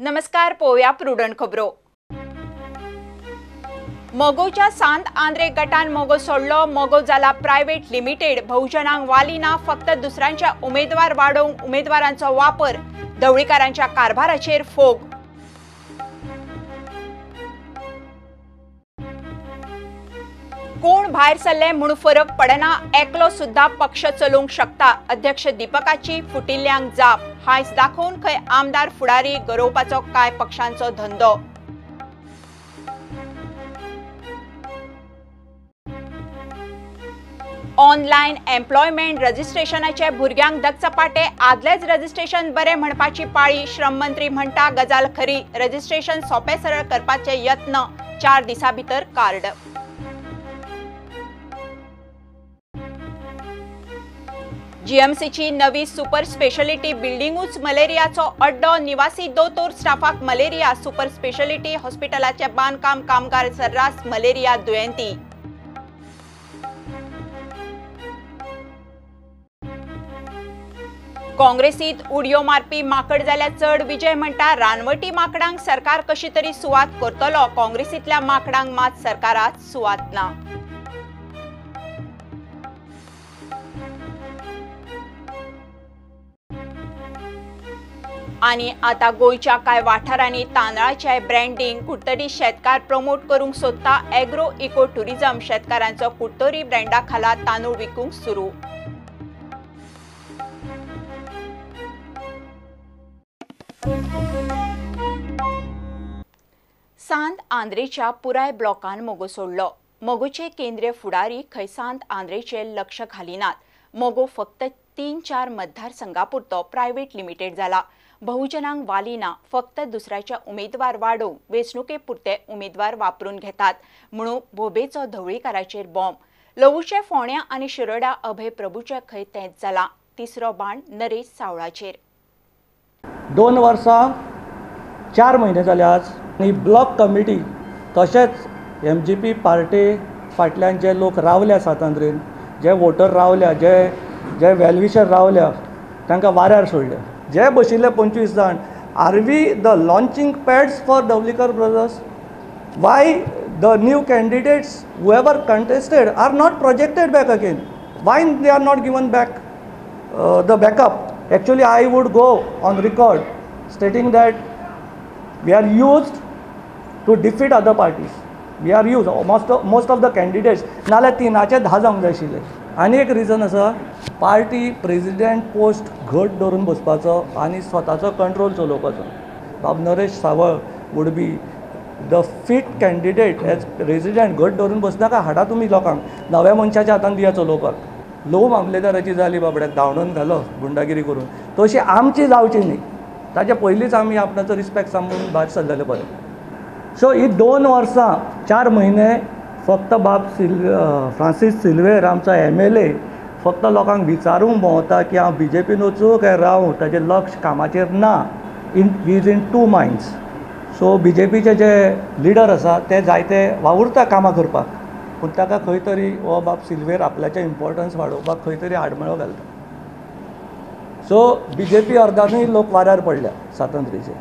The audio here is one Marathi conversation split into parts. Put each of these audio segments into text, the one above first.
नमस्कार, पोया प्रुडंट खबरो। मोगोच्या सांत आंद्रे गटान मोगो सोडलो। मोगो जाला प्रायव्हेट लिमिटेड। बहुजनांक वालिना फक्त दुसऱ्यांच्या उमेदवार वाडोवंक उमेदवारांचो वापर। धवळीकारांच्या कारभाराचेर फोग। कोण भायर सरले म्हूण फरक पडना, एकलो सुद्धा पक्ष चलोवंक शकता। अध्यक्ष दीपकाची फुटिल्ल्यांक जाप। हायस दाखोवन खंय आमदार फुडारी गरोवपाचो काय पक्षांचो धंदो। ऑनलायन एम्प्लॉयमेंट रजिस्ट्रेशनाचे भुरग्यांक दचपाटे। आदलेच रजिस्ट्रेशन बरे म्हणपाची पाळी। श्रम मंत्री म्हणटा गजाल खरी। रजिस्ट्रेशन सोपे सरळ करपाचे यत्न। 4 दिसां भितर कार्ड। जीएमसीची नवी सुपर स्पेशलिटी बिल्डिंगूच मलेरियाचो अड्डो। निवासी दोतोर स्टाफाक मलेरिया। सुपर स्पेशलिटी हॉस्पिटलाचे बांदकाम कामगार सर्रास मलेरिया दुयेंती। काँग्रेसीत उडयो मारपी माकड जाल्यार चड विजय म्हणटा रानवटी माकडांक सरकार कशी तरी सुवात करतलो। काँग्रेसीतल्या माकडांक मात सरकारात सुवात ना। आणि आता गोयच्या काय वाठारांनी तांदळाचे ब्रँडिंग कुडतरी शेतकार प्रमोट करूंक सोदता। एग्रो इको टुरिझम शेतकारांचो कुडतरी ब्रँडा खाला तांदूळ विकूंक सुरू। सांत आंद्रेच्या पुराय ब्लॉकान मोगो सोडलो। मोगोचे केंद्रीय फुडारी खंय सांत आंद्रेचे लक्ष घालिनात। मोगो फक्त 3-4 मतदारसंघापुरतो प्रायव्हेट लिमिटेड जाला। बहुजनांक वालिना फक्त दुसऱ्याच्या उमेदवार वाडोवंक वेंचणुके पुरते उमेदवार वापरून घेतात म्हणून भोबेचो धवळीकाराचेर बॉम्ब। लवूचे फोंड्या आनी शिरोड्या अभय प्रभूचे खंय तेंच जाला। तिसरो बाण नरेश सावळाचेर। 2 वर्सां 4 म्हयने जाले आज आनी ब्लॉक कमिटी तशेंच एमजीपी पार्टी फाटल्यान जे लोक रावल्या सातांद्रेन, जे वोटर रावल्या, जे वेलविशर रावल्या, तांकां वाऱ्यार सोडल्या। जे बशिल्ले 25 जाण, are we the launching pads for Dhawalikar brothers? Why the new candidates whoever contested are not projected back again? Why they are not given back the backup? Actually, I would go on record stating that we are used to defeat other parties. We are used, most of the candidates, नाल्यार 3चे 10 जावंक जाय आशिल्ले। आनी एक रिजन आसा, पार्टी प्रेसिडेंट पोस्ट घट धरून बसपाचो आनी स्वताचो कंट्रोल चलोवपाचो। Bab Naresh Sawal would be the fit candidate as president. घट धरून बसनाका, हाडा तुमी लोकांक, नव्या मनशाच्या हातान दिया चलोवपाक। लोव मामलेदाराची जाली बाबड्याक धांवडोन घालो गुंडागिरी करून, तशी आमची जावची न्ही। ताचे पयलींच आमी आपणाचो रिस्पेक्ट सांबाळून भायर सरलेले बरें। सो ही 2 वर्सां 4 म्हयने फक्त बाब फ्रांसीस सिल्वेर आमचो MLA फक्त लोकांक विचारूंक भोंवता की हांव BJPन वचूं काय रावूं। ताचें लक्ष कामाचेर ना। He is in 2 minds. So BJPचे जे लिडर आसा ते जायते वावुरता कामां करपाक, पूण ताका खंय तरी हो बाब सिल्वेर आपल्याचें इम्पॉर्टन्स वाडोवपाक खंय तरी आडमेळो घालता। सो BJP अर्दानूय लोक वाऱ्यार पडल्या सातांद्रेचे।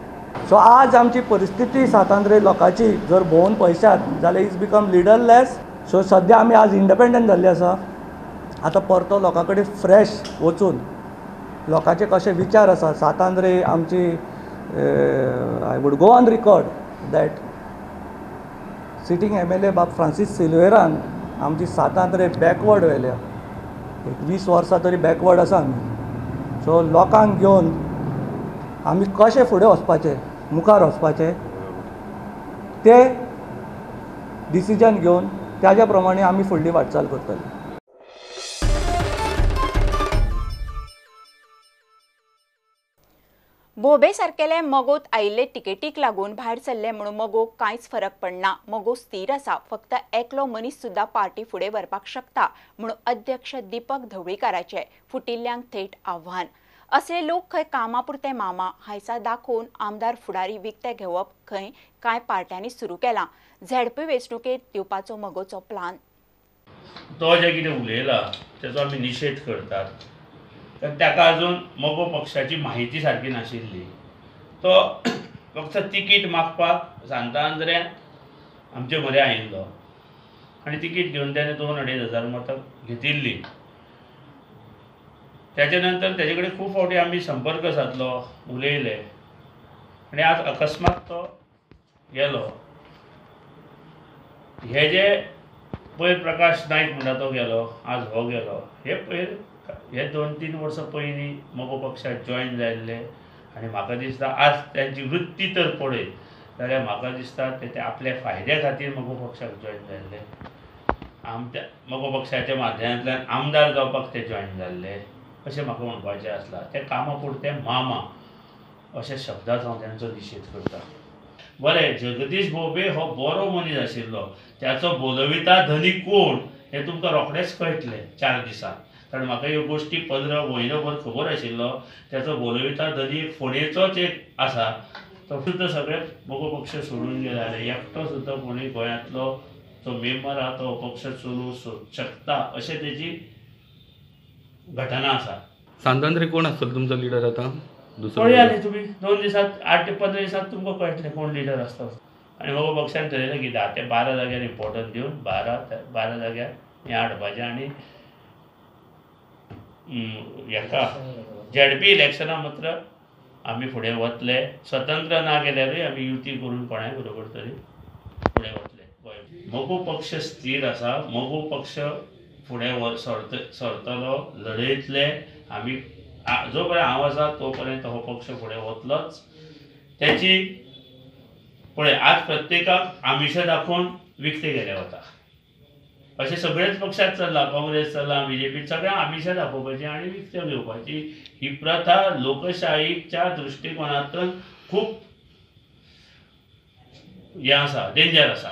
सो आज आमची परिस्थिती सातांद्रे लोकांची जर भोंवून पळयशात जाल्यार इज बिकम लिडरलेस। सो सद्या आमी आज इंडिपेंडंट जाल्ले आसा। आतां परतो लोकां कडेन फ्रेश वचून लोकांचे कशे विचार आसा सातांद्रे आमची, I would go on record that sitting MLA Bab Francis Silveira आमची सातांद्रे बॅकवर्ड व्हेल्या। 20 वर्सां तरी बॅकवर्ड आसा आमी। सो लोकांक घेवन आमी कशे फुडें वचपाचें, मुखार वचपाचें, ते डिसिजन घेवन त्याच्या प्रमाणे आमी फुडली वाटचाल करतली। भोबे सारकेले मोगोत आयिल्ले तिकेटीक लागून भायर सरले म्हणून मोगोक कांयच फरक पडना। मोगो स्थिर आसा। फक्त एकलो मनीस सुद्धा पार्टी फुडें व्हरपाक शकता म्हणून अध्यक्ष दीपक धवळीकाराचे फुटिल्ल्यांक थेट आव्हान। असले लोक खंय कामापुरते मामा हायसा दाखोवन आमदार फुडारी विकते घेवप खंय कांय पार्ट्यांनी सुरू केलां। झेडपी वेंचणुकेंत दिवपाचो मोगोचो प्लान। तो जे कितें उलयला तेचो आमी निशेध करतात। तर ताका अजून मोगो पक्षाची माहिती सारकी नाशिल्ली। तो फक्त तिकीट मागपाक सांतांद्र्यान आमचे मरे आयिल्लो आनी तिकीट घेवन त्याने 2-2.5 मात्र घेतिल्ली. त्याच्या नंतर तेजे कडेन खूब फावटी आमी संपर्क साधलो, उलयले आनी आज अकस्मात तो गेलो. हे जे पयर प्रकाश नायक म्हणटा तो गेलो, आज हो गेलो. हे 2-3 वर्सां पयलीं मोगो पक्षाक जॉयन जाल्ले आनी म्हाका दिसता आज त्यांची वृत्ती तर पळयत जाल्यार म्हाका दिसता ते आपल्या फायद्या खातीर मोगो पक्षाक जॉयन जाल्ले. आमच्या मोगो पक्षाच्या माध्यमांतल्यान आमदार जावपाक ते जॉयन जाल्ले अशें म्हाका म्हणपाचें आसलां. ते कामा पुरते मामा अशा शब्दांत हांव तांचो निशेध करता. बरें, जगदीश भोबे हो बरो मनीस आशिल्लो. त्याचो बोलविता धनी कोण हें तुमकां रोखडेंच कळटलें 4 दिसांत. कारण म्हाका ह्यो गोश्टी 15 म्हयनोभर खबर आशिल्लो. त्याचो बोलविता धनी फोंडेचोच एक आसा. तो सुद्दां सगळे मोगो पक्ष सोडून गेला. एकटो सुद्दां कोणी गोंयांतलो जो मेंबर आहा तो पक्ष चलोवंक शकता अशें तेजी घटना आसा. सांतांद्रे कोण आसतलो तुमचो लिडर आतां? पळया न्ही तुमी 2 दिसांत 8 ते 15 दिसांत तुमकां कळटलें कोण लिडर आसता. आनी मोगो पक्षान थरयलें कितें ते 12 जाग्यार इम्पॉर्टन्स दिवन 12 जाग्यार हें हाडपाचें आनी हेका झेडपी इलेक्शना मात्र आमी फुडें वतले. स्वतंत्र ना गेल्यारूय आमी युती करून कोणाय बरोबर तरी फुडें वतले. मोगो पक्ष स्थिर आसा. मोगो पक्ष फुडें सरतलो, लढयतले. आमी जो पर्यंत हांव आसा तो पर्यंत हो पक्ष फुडें वतलोच. त्याची पळय आज प्रत्येकाक आमिशां दाखोवन विकते गेले वता. अशें सगळेच पक्षांत चल्ला. काँग्रेस चल्ला, BJP सगळ्यांक आमिशां दाखोवपाची आनी विकत्यो घेवपाची ही प्रथा लोकशाहीच्या दृश्टिकोनांतून खूब हें आसा, डेंजर आसा.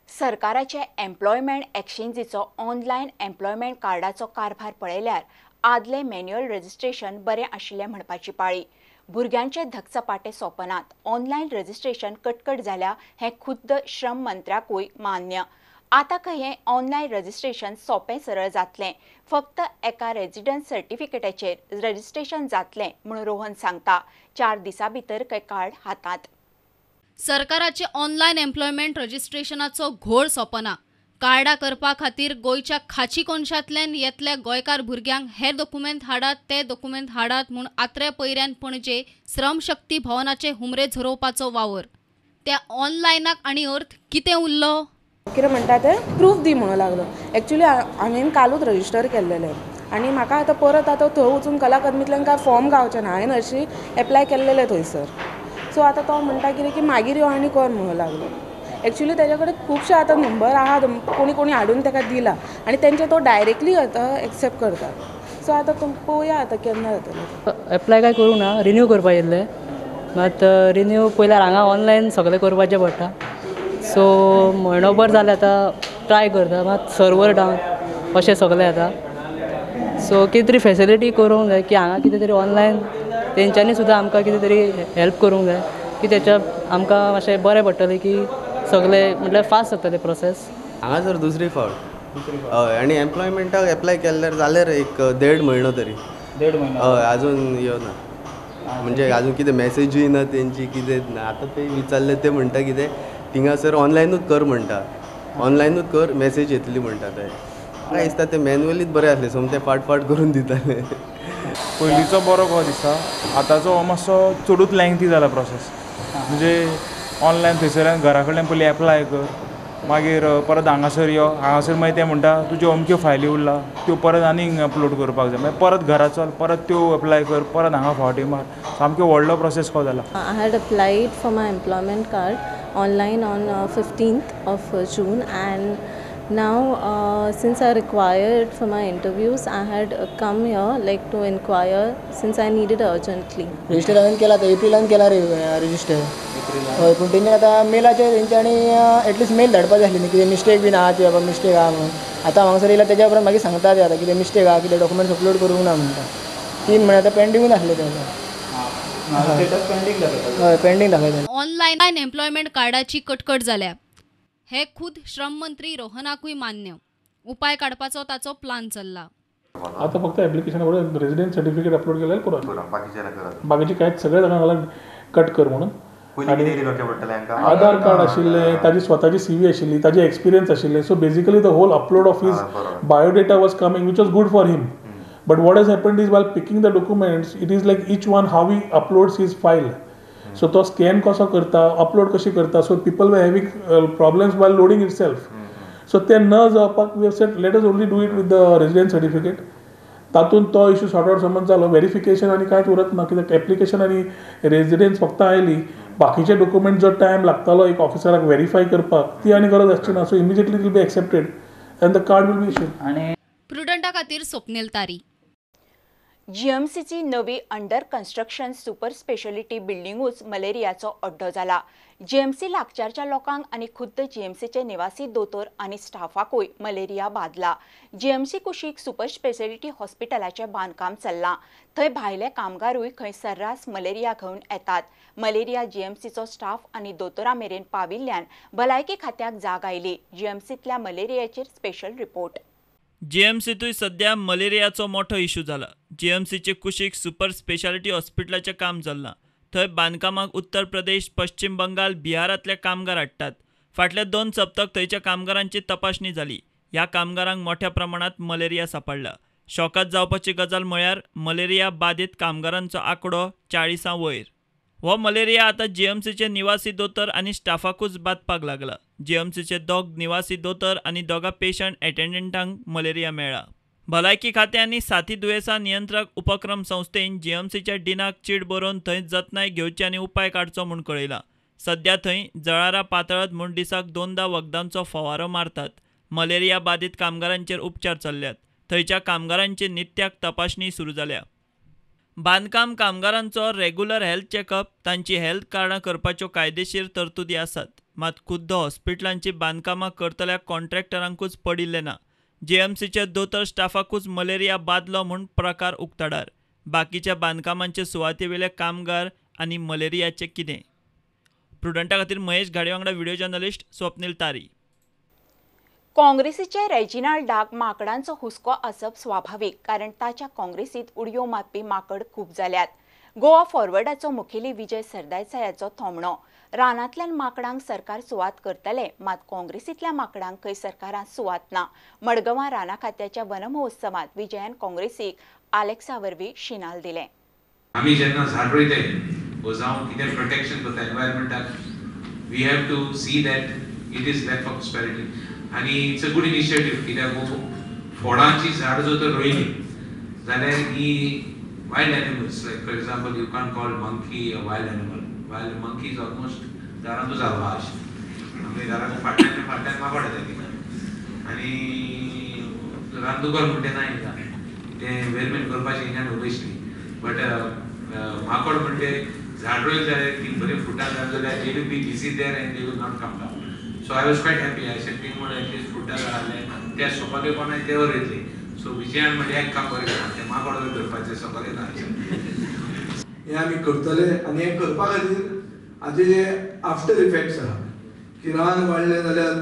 सरकाराचे एम्प्लॉयमेंट एक्सचेंजीचो ऑनलायन एम्प्लॉयमेंट कार्डाचो कारभार पळयल्यार आदले मॅन्युअल रजिस्ट्रेशन बरें आशिल्लें म्हणपाची पाळी. भुरग्यांचे धकचपाटे सोंपनात. ऑनलायन रजिस्ट्रेशन कटकट जाल्या हें खुद्द श्रम मंत्र्याकूय मान्य. आतां हें ऑनलायन रजिस्ट्रेशन सोंपें सरळ जातलें. फक्त एका रेजिडंट सर्टिफिकेटाचेर रजिस्ट्रेशन जातलें म्हूण रोहन सांगता. 4 दिसां भितर कार्ड हातांत. सरकाराचे ऑनलायन एम्प्लॉयमेंट रजिस्ट्रेशनाचो घोळ सोंपना. कार्डा करपा खातीर गोंयच्या खाची कोनशांतल्यान येतल्या गोंयकार भुरग्यांक हे डॉक्युमेंट हाडात ते डॉक्युमेंट हाडात म्हूण आत्र्या पयऱ्यान पणजे श्रम शक्ती भवनाचे हुमरे झरोवपाचो वावर. त्या ऑनलायनाक आनी अर्थ कितें उरलो? कितें म्हणटा ते प्रूफ दी म्हणूं लागलो. एक्चुली हांवें कालूच रजिस्टर केल्लेलें आनी म्हाका आतां परत थंय वचून कला अकादमींतल्यान कांय फॉर्म गावचे ना. हांवें हरशीं एप्लाय केल्लेलें थंयसर. सो आतां तो म्हणटा कितें की मागीर यो आनी कर म्हणूं लागलो. एक्चुली तेजे कडेन खुबशे आतां नंबर आहा, कोणी हाडून ताका दिला आनी तेंचे तो डायरेक्टली एक्सेप्ट करता. सो आतां पळोवया आतां केन्ना जातलें. एप्लाय काय करूं ना, रिन्यू करपा येयल्लें. मात रिन्यू पयल्यार हांगा ऑनलायन सगळें करपाचें पडटा. सो म्हयनोभर जालें आतां ट्राय करता, मात सर्वर डावन अशें सगळें जाता. सो कितें तरी फेसिलिटी करूंक जाय की हांगा कितें तरी ऑनलायन तेंच्यांनी सुद्दां आमकां कितें तरी हेल्प करूंक जाय की तेच्या आमकां मातशें बरें पडटलें की सगळें म्हटल्यार फास्ट जातलें प्रोसेस. हांगासर दुसरी फावट हय. आनी एम्प्लॉयमेंटाक एप्लाय केल्यार जाल्यार एक 1.5 म्हयनो तरी. 1.5 म्हयनो हय. आजून येवना म्हणजे आजून कितें मॅसेजूय ना तेंची कितें ना. आतां ते विचारलें ते म्हणटा कितें थिंगासर ऑनलायनूच कर म्हणटा. ऑनलायनूच कर मॅसेज येतली म्हणटा. ते म्हाका दिसता ते मॅन्युअलीच बरें आसलें. सोमतें फाट करून दिताले. पयलींचो बरो कहो दिसता. आतांचो मातसो चडूच लेंथी जाला प्रोसेस. म्हणजे ऑनलायन थंयसर घरा कडल्यान पयलीं एप्लाय कर, मागीर परत हांगासर यो. हांगासर मागीर ते म्हणटा तुज्यो अमक्यो फायली उरला त्यो परत आनीक अपलोड करपाक जाय. मागीर परत घरा चल, परत त्यो एप्लाय कर, परत हांगा फावटी मार. सामको व्हडलो प्रोसेस कहो जाला. I had applied for my employment card online on 15th of June and now since I required for my interviews I had come here like to inquire since I needed urgently. Register हांवें केला आतां एप्रिलान केला रजिस्टर. हय पूण तेणी आतां मेलाचेर तेंच्यांनी एटलिस्ट मेल धाडपाक जाय आसली न्ही कितें मिस्टेक बीन आहा ती बाबा मिस्टेक आहा म्हणून. आतां हांगासर येयला तेज्या उपरांत मागीर सांगता ते आतां कितें मिस्टेक आहा कितें डॉक्युमेंट्स अपलोड करूंक ना म्हणटा. 3 म्हयने आतां पेंडिंगूच आसले तेन्ना. हय पेंडींग दाखयता. ऑनलायन एम्प्लॉयमेंट कार्डाची कटकट जाल्या हे खुद श्रम मंत्री रोहनाकूय मान्य. उपाय काडपाचो ताचो प्लान चल्ला. आता फक्त ॲप्लिकेशनवर रेसिडेंट सर्टिफिकेट अपलोड केलेलं पुरा बाकीचे काय सगळे जाणांना कट कर म्हणून आणि आधार कार्ड आशिल्लें ताजी स्वताची CV आशिल्ली ताजी एक्सपिरियन्स आशिल्ले so basically the whole upload of his biodata was coming which was good for him but what has happened is while picking the documents it is like each one how he uploads his file so तो स्कॅन कसो करता अपलोड कशी करता so people were having problems while loading itself so ते न जावपाक we have said let us only do it with the resident certificate तातूंत तो इश्यू सॉर्ट आउट समज जालो व्हेरिफिकेशन आनी कांयच उरत ना कित्याक एप्लिकेशन आनी रेसिडेंस फक्त आयली बाकीचे डॉक्युमेंट जो टायम लागतालो एक ऑफिसराक व्हेरीफाय करपाक ती आनी गरज आसची ना so immediately will be accepted end the card will be issued आनी प्रुडंटा खातीर स्वप्नील तारी जीएमसीची नवी अंडर कन्स्ट्रक्शन सुपर स्पेशलिटी बिल्डिंगूच मलेरियाचो अड्डो जाला जीएमसी लागचारच्या लोकांक आनी खुद्द जीएमसीचे निवासी दोतोर आनी स्टाफाकूय मलेरिया बादला जीएमसी कुशीक सुपर स्पेशलिटी हॉस्पिटलाचे बांदकाम चल्लां थंय भायले कामगारूय खंय सर्रास मलेरिया घेवन येतात मलेरिया जीएमसीचो स्टाफ आनी दोतोरां मेरेन पाविल्ल्यान भलायकी खात्याक जाग आयली जीएमसींतल्या मलेरियाचेर स्पेशल रिपोर्ट जीएमसीतूय सध्या मलेरियाचो मोठो इश्यू जाला जीएमसीचे कुशीक सुपर स्पेशालिटी हॉस्पिटलाचें काम चल्लां थंय बांदकामाक उत्तर प्रदेश पश्चिम बंगाल बिहारांतले कामगार हाडटात फाटल्या 2 सप्तक थंयच्या कामगारांची तपासणी जाली ह्या कामगारांक मोठ्या प्रमाणात मलेरिया सांपडला शॉकात जावपाची गजाल म्हळ्यार मलेरिया बाधित कामगारांचो आंकडो 40 वयर हो मलेरिया आता जीएमसीचे निवासी दोतोर आनी स्टाफाकूच बादपाक लागला जीएमसीचे 2 निवासी दोतोर आनी 2 पेशंट एटेंडंटांक मलेरिया मेळ्ळा भलायकी खातें आनी साथी दुयेंसां नियंत्रक उपक्रम संस्थेन जीएमसीच्या डिनाक चीट बरोवन थंय जतनाय घेवची आनी उपाय काडचो म्हूण कळयला सध्या थंय जळारां पातळत म्हूण दिसाक 2दा वखदांचो फवारो मारतात मलेरिया बाधित कामगारांचेर उपचार चल्ल्यात थंयच्या कामगारांची नित्याक तपासणी सुरू जाल्या बांदकाम कामगारांचो रेग्युलर हेल्थ चेकअप तांची हेल्थ कार्डां करपाच्यो कायदेशीर तरतुदी आसात मात खुद्द हॉस्पिटलांची बांदकामां करतल्या कॉन्ट्रॅक्टरांकूच पडिल्ले ना जीएमसीचे दोतोर स्टाफाकूच मलेरिया बादलो म्हूण प्रकार उक्ताडार बाकीच्या बांदकामांचे सुवाते वेले कामगार आनी मलेरियाचे कितें प्रुडंटा खातीर महेश घाडे वांगडा व्हिडिओ जर्नलिस्ट स्वप्नील तारी काँग्रेसीचे रेजिनाल्डाक माकडांचो हुस्को आसप स्वाभाविक कारण ताच्या काँग्रेसीत उडयो मारपी माकड खूब जाल्यात गोवा फॉरवर्डाचो मुखेली विजय सरदेसायाचो थोमणो रानांतल्यान माकडांक सरकार सुवात करतले मात काँग्रेसींतल्या माकडांक खंय सरकारान सुवात ना मडगांवां राना खात्याच्या वन महोत्सवात विजयान काँग्रेसीक आलेक्सा वरवीं शिनाल दिलें आमी जेन्ना झाड रोयताय वा जावं कितें प्रोटेक्शन करता एनवायरमेंटाक we have to see that it is lack for prosperity आनी इट्स अ गुड इनिशिएटीव कित्याक फोडांची झाड जर तर रोयली जाल्यार ही wild animals like for example you can't call monkey a wild animal wild monkey is almost दारांतूच आसला अशें आमगे दाराक फाटल्यान माकड येता तिका आनी रांदूकर म्हणटा ना येता तें वेरमेंट करपाचें हिंगान उबयसली बट माकड म्हणटे झाड रोयली जाल्यार ती बरी फ्रुटां जाली जाल्यार they will be busy there and they will not come down so I was quiet happy I said ती म्हणून एटलीस्ट फ्रुटां जाले त्या सोपाके कोणाय तेवर येतली सो विजयान म्हणजे एक काम बरें केलां तें माकड करपाचें सोपाके ना हे आमी करतले आनी हे करपा खातीर हाजे जे आफ्टर इफेक्ट्स आहा की रान वाडलें जाल्यार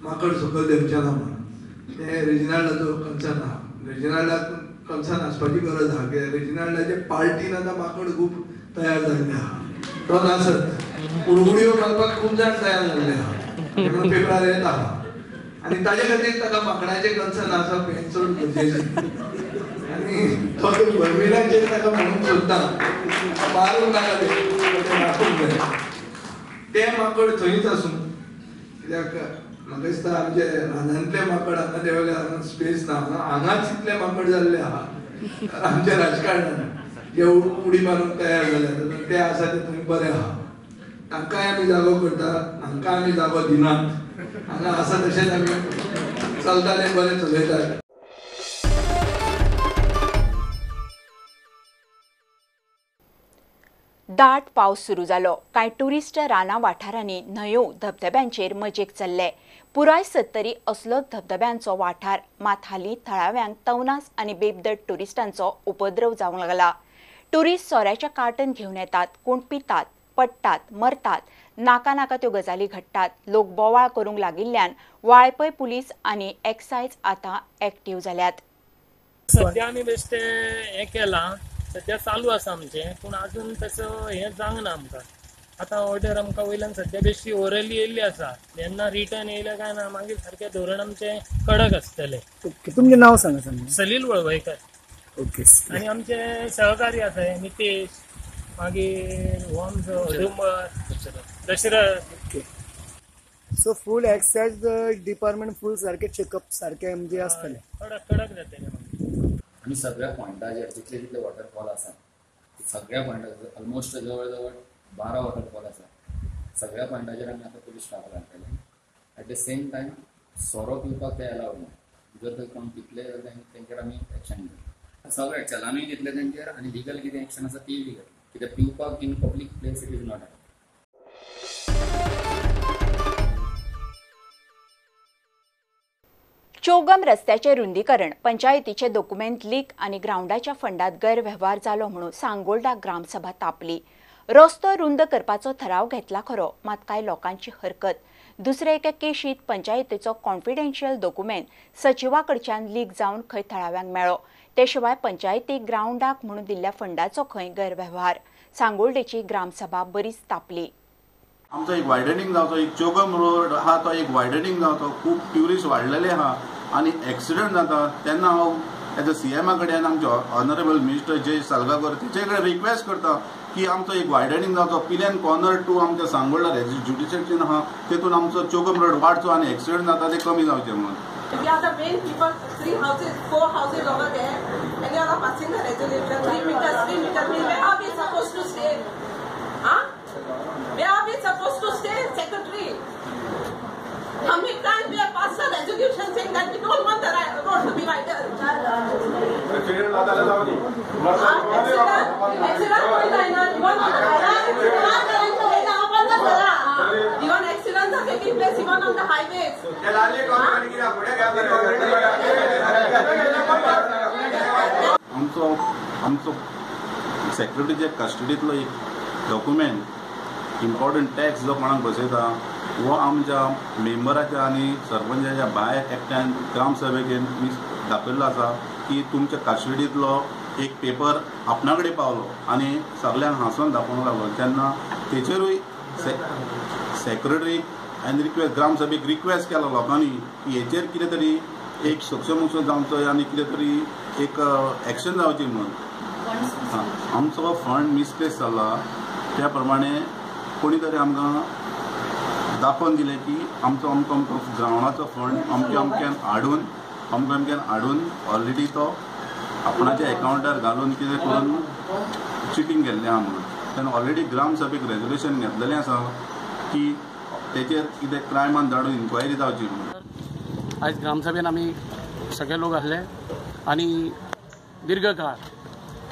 माकड सकयल देंवचें ना म्हणून तें रेजिनाल्डाचो कन्सर्न आहा रेजिनाल्डाक कन्सर्न आसपाची गरज आहा कित्याक रेजिनाल्डाचे पार्टीन आतां माकड खूब तयार जाल्ले आहा तो नासत उडगुडयो घालपाक खूब जाण तयार जाल्ले आहा म्हणून पेपरार येता आनी ताजे खातीर ताका माकडाचें कन्सर्न आसप हें चड गरजेचें आनी तो भरमिलाचेर ताका म्हणून सोदता मारूंक नाका तें राखूंक जाय तें माकड थंयच आसूं कित्याक म्हाका दिसता आमचे रानांतले माकड हांगा देंवले हांगा स्पेस ना हांगाच इतले माकड जाल्ले आहा आमच्या राजकारणान जे उडी मारूंक तयार जाल्यात ते आसा ते थंय बरे आहा तांकांय आमी जागो करता हांकां आमी जागो दिनात हांगा आसा तशेंच आमी चलताले बरें चलयतात दाट पावस सुरू जालो कांय ट्युरिस्ट रानां वाठारांनी न्हंयो धबधब्यांचेर मजेक चल्ले पुराय 70 असलो धबधब्यांचो वाठार मात हालीं थळाव्यांक तवनास आनी बेबदट ट्युरिस्टांचो उपद्रव जावंक लागला ट्युरिस्ट सोऱ्याच्या कार्टन घेवन येतात कोण पितात पडटात मरतात नाका नाका त्यो गजाली घडटात लोक बोवाळ करूंक लागिल्ल्यान वाळपय पुलीस आनी एक्सायज आतां एक्टीव जाल्यात सध्या आमी बेश्टे हें केलां, सध्या चालू आसा आमचें, पूण अजून तसं हें जावना आमकां. आतां ऑर्डर आमकां वयल्यान सध्या बेश्टी ओरली येयल्ली आसा. जेन्ना रिटर्न येयलें काय ना, मागीर सारकें धोरण आमचें कडक आसतलें. तुमचें नांव सांगा सर. सलील वळवयकर. ओके. आनी आमचे सहकारी आसा नितेश, मागीर हो आमचो अदुंबर, दशरथ. सो फूल एक्सायज डिपार्टमेंट फूल सारकें चेकअप सारकें म्हणजे आसतलें. कडक जातलें. आमी सगळ्या पॉयंटाचेर जितले जितले वॉटरफॉल आसा सगळ्या पॉयंटाचेर ऑलमोस्ट जवळ जवळ 12 वॉटरफॉल आसा. सगळ्या पॉयंटाचेर आमी आतां पुलीस स्टाफ घालतले. एट द सेम टायम सोरो पिवपाक ते अलावड ना. जर तर कोण पितले जाल्यार तेंचेर आमी एक्शन घेतले. सगळे चलानूय घेतले तेंचेर आनी लिगल कितें एक्शन आसा तीय बी घेतली. कित्याक पिवपाक in public place it is not. चौगम रस्त्याचे रुंदीकरण, पंचायतीचे डॉक्युमेंट लीक आणि ग्राउंडाच्या फंडात गैरव्यवहार जालो म्हणून सांगोळडा ग्रामसभा तापली. रस्तो रुंद करपाचो ठराव घेतला खरो, मात कांय लोकांची हरकत. दुसरे एके केशीत पंचायतीचो कॉन्फिडेन्शियल डॉक्युमेंट सचिवाकडच्यान लीक जावन खंय थळाव्यांक मेळ्ळो. ते शिवाय पंचायतीक ग्राउंडाक म्हणून दिल्ल्या फंडाचो खंय गैरव्यवहार. सांगोळडेची ग्रामसभा बरीच तापली. आमचो एक वायडनिंग जावचो, एक चौगम रोड आहा तो एक वायडनिंग जावचो. खूब ट्युरिस्ट वाडलेले आहा आनी एक्सिडंट जाता तेन्ना हांव एज अ CMा कडेन आमचे ऑनरेबल मिनिस्टर जय सालगांवकर तेचे कडेन रिक्वेस्ट करता की आमचो एक वायडनिंग जावचो. पिलेन कॉर्नर टू आमच्या सांगोळडा जुडिशियल आहा तेतून आमचो चौगम रोड वाडचो आनी एक्सिडंट जाता ते कमी जावचे म्हणून. We are the main people, 4 houses over there, and you are passing the resolution, 3 meters, where are we supposed to stay? Huh? Where are we supposed to stay, Secretary? How many times we have passed a resolution saying that we don't want the road to be wider? Even accidents are taking place even on the highways. आमचो सेक्रेटरीच्या कस्टडीतलो एक डॉक्युमेंट इम्पॉर्टंट टॅक्स जो कोणाक बसयता वो आमच्या मेंबराच्या आनी सरपंचाच्या भायर एकट्यान ग्रामसभेक दाखयल्लो आसा की तुमच्या कस्टडीतलो एक पेपर आपणा कडेन पावलो आनी सगळ्यांक हांसून दाखोवंक लागलो. तेन्ना तेचेरूय सेक्रेटरीक हांवें रिक्वेस्ट ग्रामसभेक रिक्वेस्ट केलो लोकांनी की हेचेर कितें तरी एक सक्षम जावचो आनी कितें तरी एक एक्शन जावची म्हणून. आमचो फंड मिसप्लेस जाला त्या प्रमाणे कोणी तरी आमकां दाखोवन दिलें की आमचो अमको ग्रावंडाचो फंड अमक्यान हाडून ऑलरेडी तो आपणाच्या एकाउंटार घालून कितें करून चिटींग केल्लें आहा म्हणून. तेन्ना ऑलरेडी ग्रामसभेक रेजोल्युशन घेतलेलें आसा की तेचेर कितें क्रायमान धाडून इन्क्वायरी जावची म्हणून. आयज ग्रामसभेन आमी सगळे लोक आसले आनी दीर्घ काळ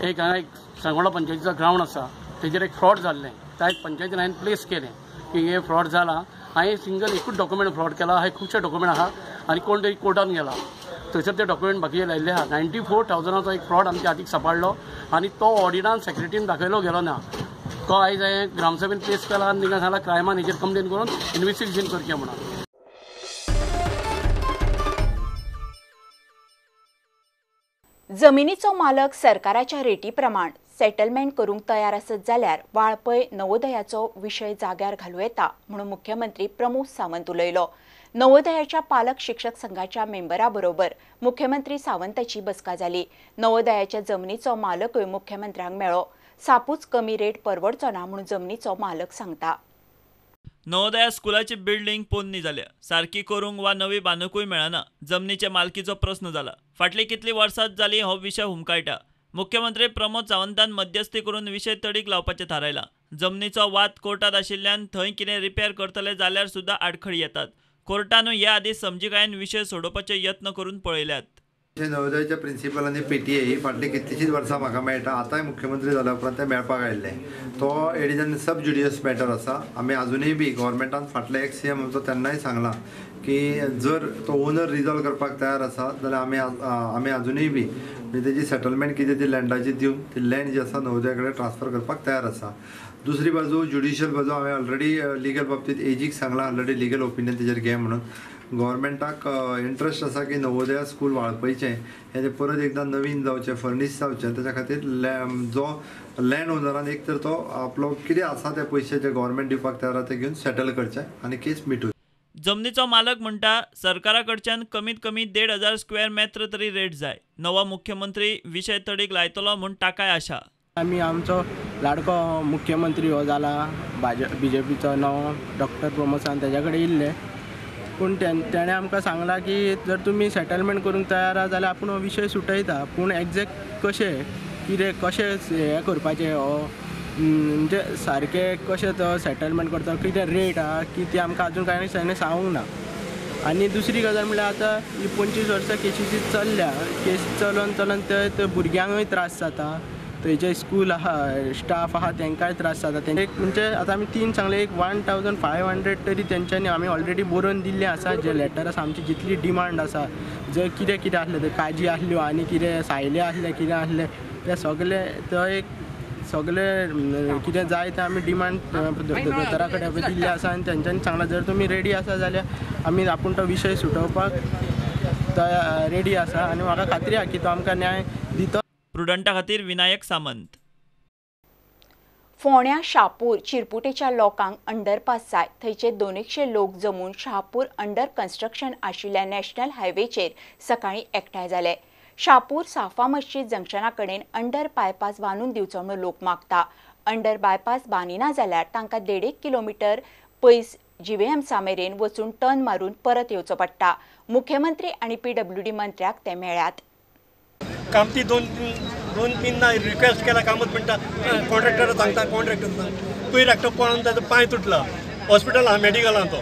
एक हांगा एक सांगोळडा पंचायतीचो ग्रावंड आसा तेजेर एक फ्रॉड जाल्लें. त्या पंचायतीन हांवें प्लेस केलें की हे फ्रॉड जाला. हांवें सिंगल एकूच डॉक्युमेंट फ्रॉड केला. हे खुबशे डॉक्युमेंट आहा आनी कोण तरी कोर्टान गेला थंयसर ते डॉक्युमेंट बाकी लायिल्ले आहा. 94,000चो एक फ्रॉड आमच्या हातीक सांबाळलो आनी तो ऑडिटान सेक्रेटरीन दाखयलो गेलो ना. तो आयज हांवें ग्रामसभेन प्लेस केला आनी तिका सांगला क्रायमान हेचेर कंप्लेन करून इन्व्हेस्टिगेशन करचें म्हणून. जमिनीचो मालक सरकाराच्या रेटी प्रमाण सेटलमेंट करूंक तयार आसत जाल्यार वाळपय नवोदयाचो विशय जाग्यार घालूं येता म्हणून मुख्यमंत्री प्रमोद सावंत उलयलो. नवोदयाच्या पालक शिक्षक संघाच्या मेंबरा बरोबर मुख्यमंत्री सावंताची बसका जाली. नवोदयाच्या जमनीचो मालकूय मुख्यमंत्र्यांक मेळ्ळो. सापूच कमी रेट परवडचो ना म्हणून जमनीचो मालक सांगता. नवोदया स्कुलाची बिल्डिंग पोरणी जाल्या, सारकी करूंक वा नवी बांदूंकूय मेळना. जमनीचे मालकीचो प्रस्न जाला. फाटली कितली वर्सां जाली हो विशय हुमकळटा. मुख्यमंत्री प्रमोद सावंतान मध्यस्थी करून विशय तडीक लावपाचें थारायला. जमनीचो वाद कोर्टात आशिल्ल्यान थंय कितें रिपेर करतले जाल्यार सुद्दां आडखळी येतात. कोर्टानूय ह्या आदी समजिकायेन विशय सोडोवपाचे यत्न करून पळयल्यात. नवोदयाच्या प्रिंसिपलांनी PTA ही फाटली कितलीशीच वर्सां म्हाका मेळटा. आतांय मुख्यमंत्री जाल्या उपरांत ते मेळपाक आयिल्ले. तो एडिजन सब ज्युडिशियस मॅटर आसा. आमी अजुनूय बी गव्हर्मेंटान फाटले एक CM आमचो तेन्नाय सांगला की जर तो ओनर रिजॉल्व करपाक तयार आसा जाल्यार आमी अजुनूय बी तेजी सेटलमेंट कितें ती लँडाची दिवन ती लँड जी आसा नवोदया कडेन ट्रान्सफर करपाक तयार आसा. दुसरी बाजू ज्युडिशियल बाजू हांवें ऑलरेडी लिगल बाबतींत एजीक सांगला ऑलरेडी लिगल ओपिनियन तेजेर घे म्हणून. गव्हर्मेंटाक इंट्रस्ट आसा की नवोदया स्कूल वाळपयचें हें परत एकदां नवीन जावचें फर्निश जावचें तेच्या खातीर जो लँड ओनरान एक तर तो आपलो कितें आसा ते पयशे जे गव्हर्मेंट दिवपाक तयार आसा ते घेवन सेटल करचें आनी केस मिटून. जमनीचो मालक म्हणटा सरकारा कडच्यान कमीत कमी 1,500 स्क्वेअर मेत्र तरी रेट जाय. नवो मुख्यमंत्री विशय तडीक लायतलो म्हूण ताकाय आशा. आमी आमचो लाडको मुख्यमंत्री हो जाला BJPचो नवो डॉक्टर प्रमोद सावंत तेज्या कडेन इल्ले पूण तेणें आमकां सांगलां की जर तुमी सेटलमेंट करूंक तयार आसा जाल्यार आपूण हो विशय सुटयता पूण एक्झॅक्ट कशें हें करपाचें हो म्हणजे सारकें कशें तो सेटलमेंट करता कितें रेट आहा की ती आमकां आजून कांय ताणें सांगूंक ना. आनी दुसरी गजाल म्हणल्यार आतां ही 25 वर्सां केसीची चल्ल्या केस चलोन ते भुरग्यांकूय त्रास जाता थंयचे स्कूल आहा स्टाफ आहा तांकांय त्रास जाता. म्हणजे आतां आमी 3 सांगले एक 1,500 तरी तेंच्यांनी आमी ऑलरेडी बरोवन दिल्लें आसा जे लेटर आसा आमची जितली डिमांड आसा जर कितें आसलें ते काजी आसल्यो आनी कितें सायले आसले कितें आसलें ते सगळे तो एक सगळे कितें जाय तें आमी डिमांड दोतोरा कडेन दिल्लें आसा आनी तेंच्यांनी सांगलां जर तुमी रेडी आसा जाल्यार आमी आपूण तो विशय सुटोवपाक रेडी आसा आनी म्हाका खात्री आहा की तो आमकां न्याय दिता. प्रुडंटा खातीर विनायक सामंत. फोंड्या शापूर चिरपुटेच्या लोकांक अंडरपास जाय थंयचे 200 लोक जमून शापूर अंडर कन्स्ट्रक्शन आशिल्ल्या नॅशनल हायवेचेर सकाळीं एकठांय जाले. शापूर साफा मस्जिद जंक्शना कडेन अंडर बायपास बांदून दिवचो म्हणून लोक मागता. अंडर बायपास बांदिना जाल्यार तांकां 1.5 किलोमिटर पयस GVMसा मेरेन वचून टर्न मारून परत येवचो पडटा. मुख्यमंत्री आनी PWD मंत्र्याक ते मेळ्ळ्यात. कामती दोन तीन रिक्वेस्ट केला कामत म्हणटा कॉन्ट्रॅक्टर सांगता पयर एकटो पळोवन ताजो पांय तुटला हॉस्पिटल आहा मेडिकलान तो.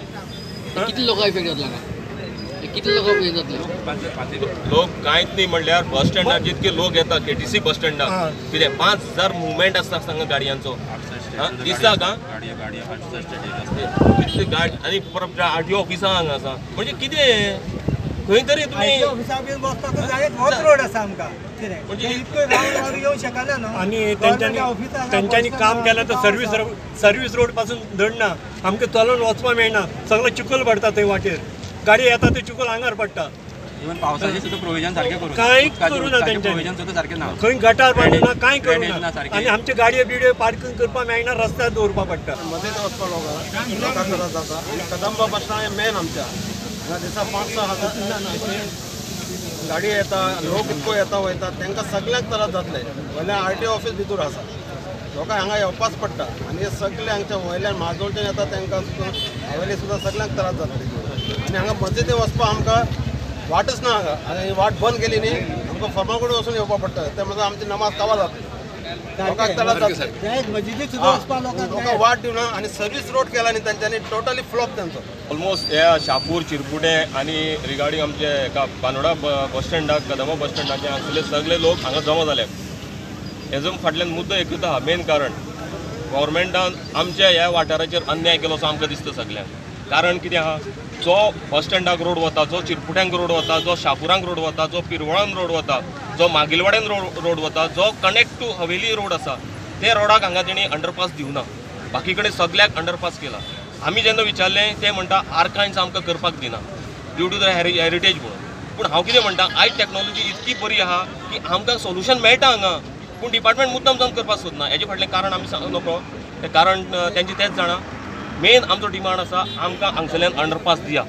कितले लोक इफेक्ट जातले कितले लोक जातले लोक कांयच न्ही म्हणल्यार बस स्टँडार जितके लोक येता KTC बस स्टँडार कितें 5,000 मुवमेंट आसता सांगा गाडयांचो दिसता का कितले गाडी आनी परत RTO ऑफिसां हांगा आसा म्हणजे कितें खंय तरी तुमी रोड आसा आमकां आणि त्यांच्यानी काम केलं तर सर्व्हिस रोड पासून धडना आमकां चलून वचपाक मेळना सगळं चिखल पडटा थंय वाटेर गाडी येता ते चिखल आंगार पडटा. इवन पावसाचे सुद्धा प्रोविजन सारखे करू कांयच करू ना तेंच्यांनी सुद्धा सारखे ना खंय गटार बांदूना कांय करू ना आनी आमचे गाडयो बिडयो पार्किंग करपाक मेळना रस्त्यार दवरपाक पडटा. मदींच वचपाक लोकांक त्रास जाता कदंबा बस स्टँड मेन आमच्या हांगा दिसा 5-6 हजार गाडी येता लोक इतको येता वयता तांकां सगळ्यांक त्रास जातले. वयल्यान RTO ऑफिस भितर आसा लोकांक हांगा येवपाच पडटा आनी हे सगळे हांगच्या वयल्यान माजोळच्यान येता तांकां हावेली सुद्दां सगळ्यांक त्रास जातले. आनी हांगा मस्जिदीन वचपाक आमकां वाटच ना हांगा आनी ही वाट बंद केली न्ही आमकां फर्मागुडी वचून येवपाक पडटा ते म्हणजे आमची नमाज कावा जातली लोकांक त्रास जातले लोकांक वाट दिवना आनी सर्वीस रोड केला न्ही तांच्यांनी टोटली फ्लॉप तांचो. ऑलमोस्ट ह्या शापूर चिरपुटे आनी रिगार्डींग आमचे एका बांदोडा बस स्टँडाक कदंबा बस स्टँडाचे हांगसरले सगळे लोक हांगा जमा जाले. हेजो फाटल्यान मुद्दो एकूच आहा मेन कारण गव्हर्मेंटान आमच्या ह्या वाठाराचेर अन्याय केलो असो आमकां दिसता सगळ्यांक. कारण कितें आहा जो बस स्टँडाक रोड वता जो चिरपुट्यांक रोड वता जो शापुरांक रोड वता जो पिरवळान रोड वता जो मागिलवाड्यान रोड वता जो कनेक्ट टू हवेली रोड आसा ते रोडाक हांगा तेणी अंडरपास दिवना. बाकी कडेन सगळ्याक अंडरपास केला. आमी जेन्ना विचारलें ते म्हणटा आर्कायन्स आमकां करपाक दिना ड्यू टू द हेरिटेज म्हणून. पूण हांव कितें म्हणटा आयज टॅक्नॉलॉजी इतकी बरी आहा की आमकां सोल्युशन मेळटा हांगा पूण डिपार्टमेंट मुद्दाम जावन करपाक सोदना. हेजे फाटलें कारण आमी सांगूं नको तें कारण तेंची तेंच जाणा. मेन आमचो डिमांड आसा आमकां हांगसरल्यान अंडरपास दिया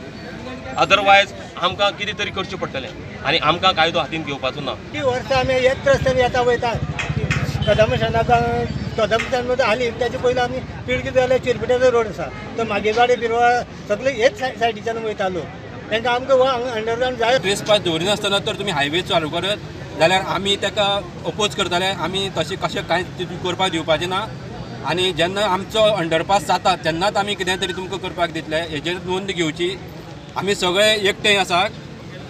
अदरवायज आमकां कितें तरी करचें पडटलें आनी आमकां कायदो हातीन घेवपाचो ना. ती वर्सां आमी हेच रस्त्यान येता वयता कदंबा स्टँडाक हाली तेजे पयलीं आमी पिळगी जाल्यार चिरपिट्याचो रोड आसा तो मागीरवाडी पिरवळ सगळे हेच सायडीच्यान वयता लोक तांकां आमकां अंडरग्रावंड जाय. ट्रेसपास दवरिनासतना तर तुमी हायवे चालू करत जाल्यार आमी ताका अपोज करताले. आमी तशें कशें कांय करपाक दिवपाचें ना आनी जेन्ना आमचो अंडरपास जाता तेन्नाच आमी कितें तरी तुमकां करपाक दितले हेजेर नोंद घेवची. आमी सगळे एकठांय आसात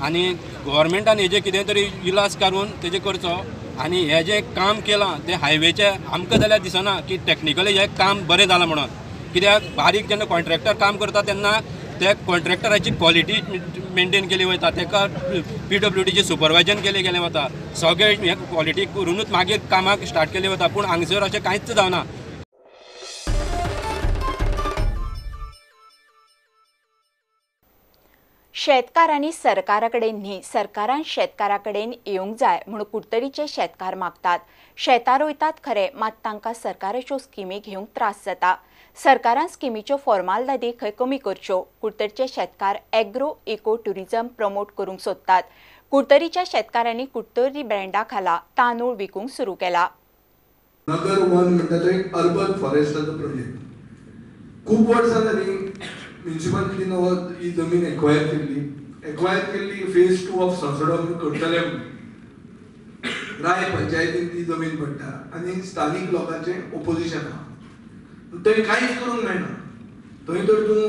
आनी गव्हर्मेंटान हेजें कितें तरी इलाज काडून तेजें करचो आनी हें जें काम केलां तें हायवेचें आमकां जाल्यार दिसना की टॅक्निकली हें काम बरें जालां म्हणून. कित्याक बारीक जेन्ना कॉन्ट्रॅक्टर काम करता तेन्ना त्या कॉन्ट्रॅक्टराची क्वॉलिटी मेंटेन केली वता ताका PWDचें सुपरवायजन केलें गेलें वता सगळे हें क्वॉलिटी करूनच मागीर कामाक स्टार्ट केलें वता. पूण हांगसर अशें कांयच जावना. शेतकारांनी सरकाराकडेन न्ही, सरकारान शेतकाराकडेन येवंक जाय म्हणून कुडतरीचे शेतकार मागतात. शेतां रोयतात खरे, मात तांकां सरकाराच्यो स्किमी घेवंक त्रास जाता. सरकारान स्किमीच्यो फॉर्मालिटी खंय कमी करच्यो. कुडतरचे शेतकार एग्रो इको टुरिझम प्रमोट करूंक सोदतात. कुडतरीच्या शेतकारांनी कुडतरी ब्रँडा खाला तांदूळ विकूंक सुरू केला. नगर वन म्हणटा तो एक अर्बन फॉरेस्टाचो प्रोजेक्ट. खूप वर्सां जाली म्युनिसिपालिटीन ही जमीन एक्वायर केल्ली फेज 2 ऑफ सांसोडा म्हणून करतले. राय पंचायतीन ती जमीन पडटा आनी स्थानीक लोकांचे ओपोजिशन आहा. थंय कांयच करूंक मेळना. थंय तर तूं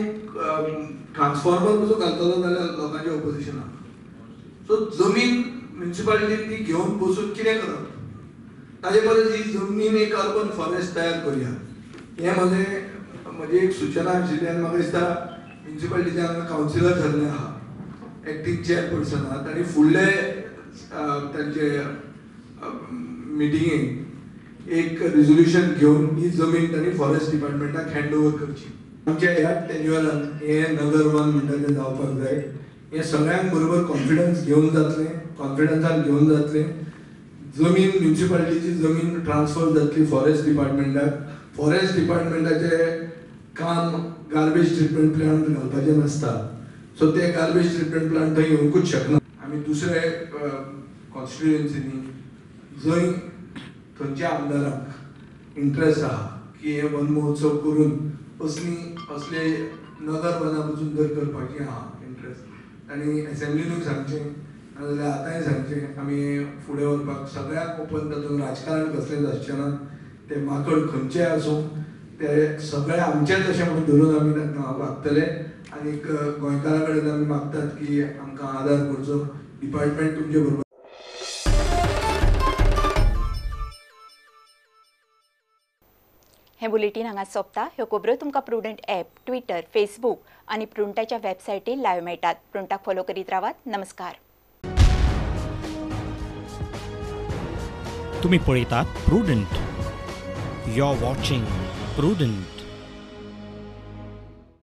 ट्रान्सफॉर्मर कसो घालतलो जाल्यार लोकांचे ओपोजिशन आहा. सो जमीन म्युनिसिपालिटीन ती घेवन बसून कितें करप. ताजे परस ही जमीन एक अर्बन फॉरेस्ट तयार करूया. हे म्हजी एक सूचना आशिल्ली आनी म्हाका दिसता म्युनिसिपालिटीचे हांगा कावन्सिलर जाल्ले आहा, एक्टींग चेअरपर्सन आहा, तांणी फुडले तांचे मिटिंगेक एक रिझोल्युशन घेवन ही जमीन तांणी फॉरेस्ट डिपार्टमेंटाक हँड ओवर करची. आमच्या ह्या टेन्युअरान हे नगर वन म्हणटा तें जावपाक जाय. हे सगळ्यांक बरोबर कॉन्फिडन्स घेवन जातलें, कॉन्फिडन्सान घेवन जातलें. जमीन म्युनिसिपालिटीची जमीन ट्रान्सफर जातली फॉरेस्ट डिपार्टमेंटाक. फॉरेस्ट डिपार्टमेंटाचे काम गार्बेज ट्रिटमेंट प्लांट घालपाचें नासता. सो ते गार्बेज ट्रिटमेंट प्लांट थंय येवंकूच शकना. आमी दुसरे कॉन्स्टिट्युएन्सीनी जंय थंयच्या आमदारांक इंट्रस्ट आहा की हे वन महोत्सव करून असले नगर वना पसून जर करपाची आहा इंट्रस्ट, आनी एसेंब्लीनूय सांगचें नाजाल्यार आतांय सांगचें आमी फुडें व्हरपाक सगळ्यांक ओपन. तातूंत राजकारण कसलेंच आसचें ना. ते माकड खंयचेय आसूं ते सगळे आमचेच अशें म्हणून धरून आमी तांकां वागतले. आनी गोंयकारां कडेन आमी मागतात की आमकां आदार करचो. डिपार्टमेंट तुमचे बरोबर. हे बुलेटिन हांगा सोंपता. ह्यो खबरो तुमकां प्रुडंट ॲप, ट्विटर, फेसबूक आनी प्रुडंटाच्या वेबसायटीर लायव्ह मेळटात. प्रुडंटाक फॉलो करीत रावात. नमस्कार. तुम्ही पळयतात prudent. You are watching prudent.